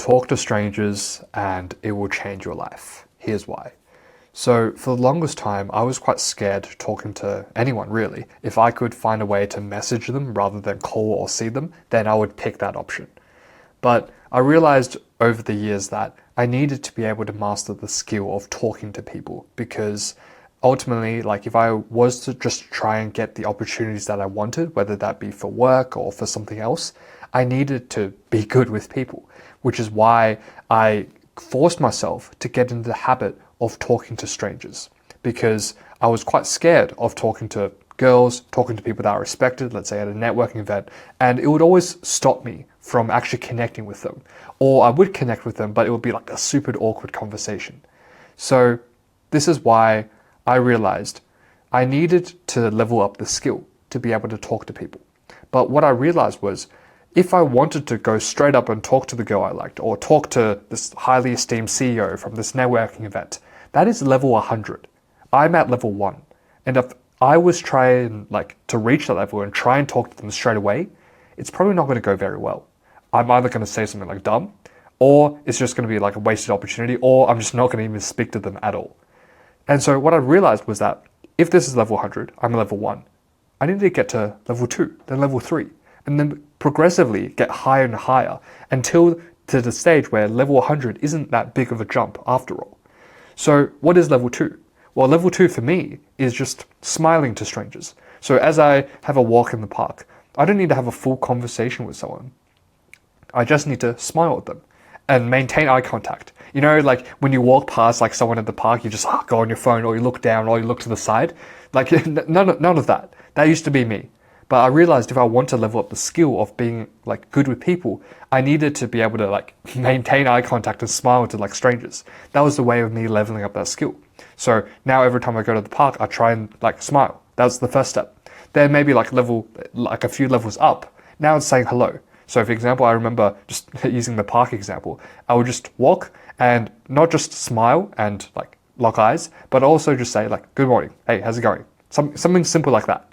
talk to strangers and it will change your life. Here's why. So for the longest time, I was quite scared talking to anyone really. If I could find a way to message them rather than call or see them, then I would pick that option. But I realized over the years that I needed to be able to master the skill of talking to people, because ultimately, like, if I was to just try and get the opportunities that I wanted, whether that be for work or for something else, I needed to be good with people, which is why I forced myself to get into the habit of talking to strangers, because I was quite scared of talking to girls, talking to people that I respected, let's say at a networking event, and it would always stop me from actually connecting with them. Or I would connect with them, but it would be like a super awkward conversation. So this is why I realized I needed to level up the skill to be able to talk to people. But what I realized was, if I wanted to go straight up and talk to the girl I liked, or talk to this highly esteemed CEO from this networking event, that is level 100. I'm at level 1. And if I was trying to reach that level and try and talk to them straight away, it's probably not going to go very well. I'm either going to say something like dumb, or it's just going to be like a wasted opportunity, or I'm just not going to even speak to them at all. And so what I realized was that if this is level 100, I'm level 1. I need to get to level 2, then level 3, and then progressively get higher and higher until to the stage where level 100 isn't that big of a jump after all. So what is level 2? Well, level 2 for me is just smiling to strangers. So as I have a walk in the park, I don't need to have a full conversation with someone. I just need to smile at them and maintain eye contact. You know, like when you walk past like someone at the park, you just go on your phone, or you look down, or you look to the side. Like none of that. That used to be me. But I realized if I want to level up the skill of being like good with people, I needed to be able to like maintain eye contact and smile to like strangers. That was the way of me leveling up that skill. So now every time I go to the park, I try and like smile. That's the first step. Then maybe like a few levels up, now it's saying hello. So for example, I remember just using the park example, I would just walk and not just smile and like lock eyes, but also just say like, good morning, hey, how's it going? Something simple like that.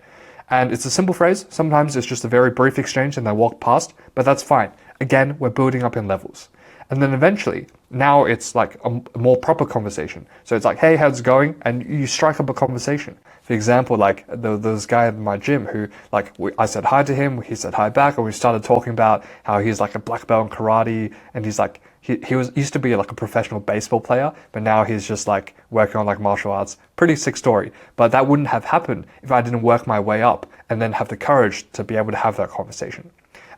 And it's a simple phrase. Sometimes it's just a very brief exchange and they walk past, but that's fine. Again, we're building up in levels. And then eventually, now it's like a more proper conversation. So it's like, hey, how's it going? And you strike up a conversation. For example, like there was this guy at my gym who, like, I said hi to him, he said hi back, and we started talking about how he's like a black belt in karate, and he's like, he used to be like a professional baseball player, but now he's just like working on like martial arts. Pretty sick story. But that wouldn't have happened if I didn't work my way up and then have the courage to be able to have that conversation.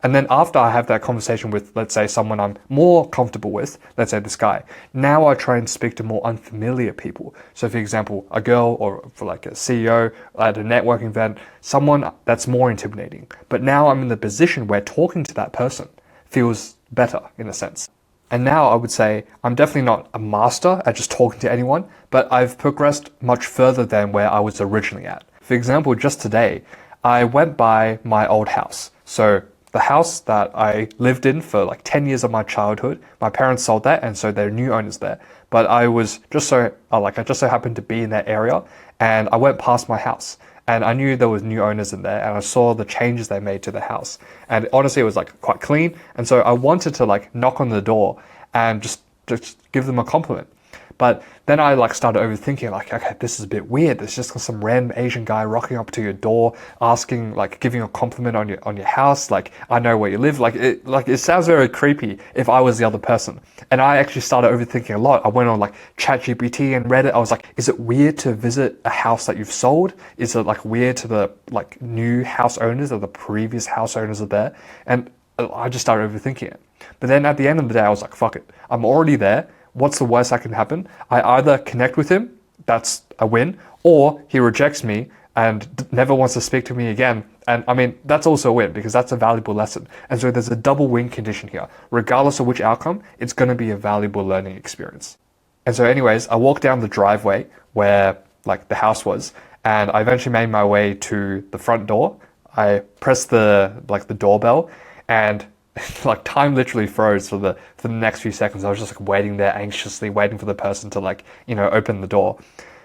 And then after I have that conversation with, let's say, someone I'm more comfortable with, let's say this guy, now I try and speak to more unfamiliar people. So for example, a girl, or for like a CEO at a networking event, someone that's more intimidating. But now I'm in the position where talking to that person feels better in a sense. And now I would say I'm definitely not a master at just talking to anyone, but I've progressed much further than where I was originally at. For example, just today, I went by my old house. So the house that I lived in for like 10 years of my childhood, my parents sold that, and so there are new owners there. But I just so happened to be in that area, and I went past my house, and I knew there was new owners in there, and I saw the changes they made to the house. And honestly, it was like quite clean, and so I wanted to like knock on the door and just give them a compliment. But then I like started overthinking, like, okay, this is a bit weird. There's just some random Asian guy rocking up to your door, asking, like, giving a compliment on your house. Like, I know where you live. Like it sounds very creepy if I was the other person. And I actually started overthinking a lot. I went on like ChatGPT and read it. I was like, is it weird to visit a house that you've sold? Is it like weird to the like new house owners, or the previous house owners are there? And I just started overthinking it. But then at the end of the day, I was like, fuck it. I'm already there. What's the worst that can happen? I either connect with him, that's a win, or he rejects me and never wants to speak to me again. And I mean, that's also a win, because that's a valuable lesson. And so there's a double win condition here. Regardless of which outcome, it's going to be a valuable learning experience. And so anyways, I walked down the driveway where like the house was, and I eventually made my way to the front door. I pressed the doorbell, and like time literally froze for the next few seconds. I was just like waiting there anxiously, waiting for the person to like, open the door.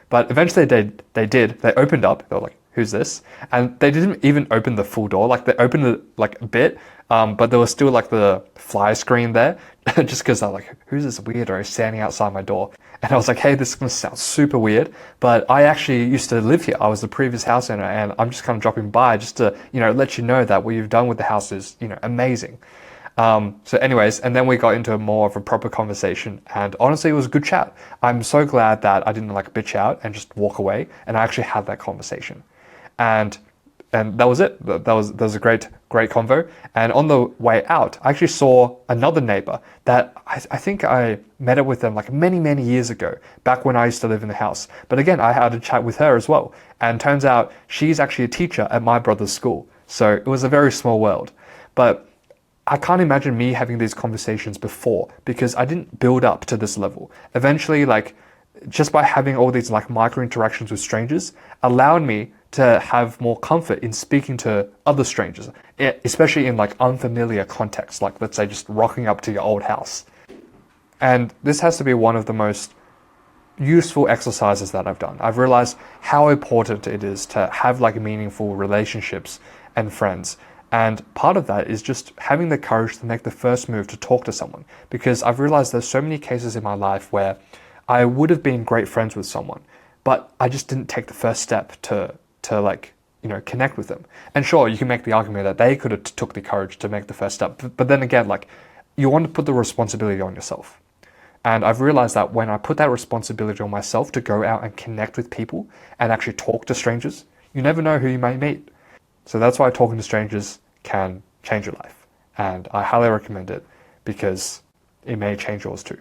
But eventually they did. They opened up. They were like, who's this? And they didn't even open the full door. Like they opened it like a bit, but there was still like the fly screen there, just because I'm like, who's this weirdo standing outside my door? And I was like, hey, this is gonna sound super weird, but I actually used to live here. I was the previous house owner, and I'm just kind of dropping by just to, let you know that what you've done with the house is, amazing. So anyways, and then we got into more of a proper conversation, and honestly, it was a good chat. I'm so glad that I didn't like bitch out and just walk away, and I actually had that conversation. And that was it. That was a great convo. And on the way out, I actually saw another neighbor that I think I met up with them like many years ago, back when I used to live in the house. But again, I had a chat with her as well. And turns out she's actually a teacher at my brother's school. So it was a very small world. But I can't imagine me having these conversations before, because I didn't build up to this level. Eventually, like, just by having all these like micro interactions with strangers allowed me to have more comfort in speaking to other strangers, especially in like unfamiliar contexts, like let's say just rocking up to your old house. And this has to be one of the most useful exercises that I've done. I've realized how important it is to have like meaningful relationships and friends. And part of that is just having the courage to make the first move to talk to someone, because I've realized there's so many cases in my life where I would have been great friends with someone, but I just didn't take the first step to like, connect with them. And sure, you can make the argument that they could have took the courage to make the first step, but then again, like, you want to put the responsibility on yourself. And I've realized that when I put that responsibility on myself to go out and connect with people and actually talk to strangers, you never know who you may meet. So that's why talking to strangers can change your life. And I highly recommend it, because it may change yours too.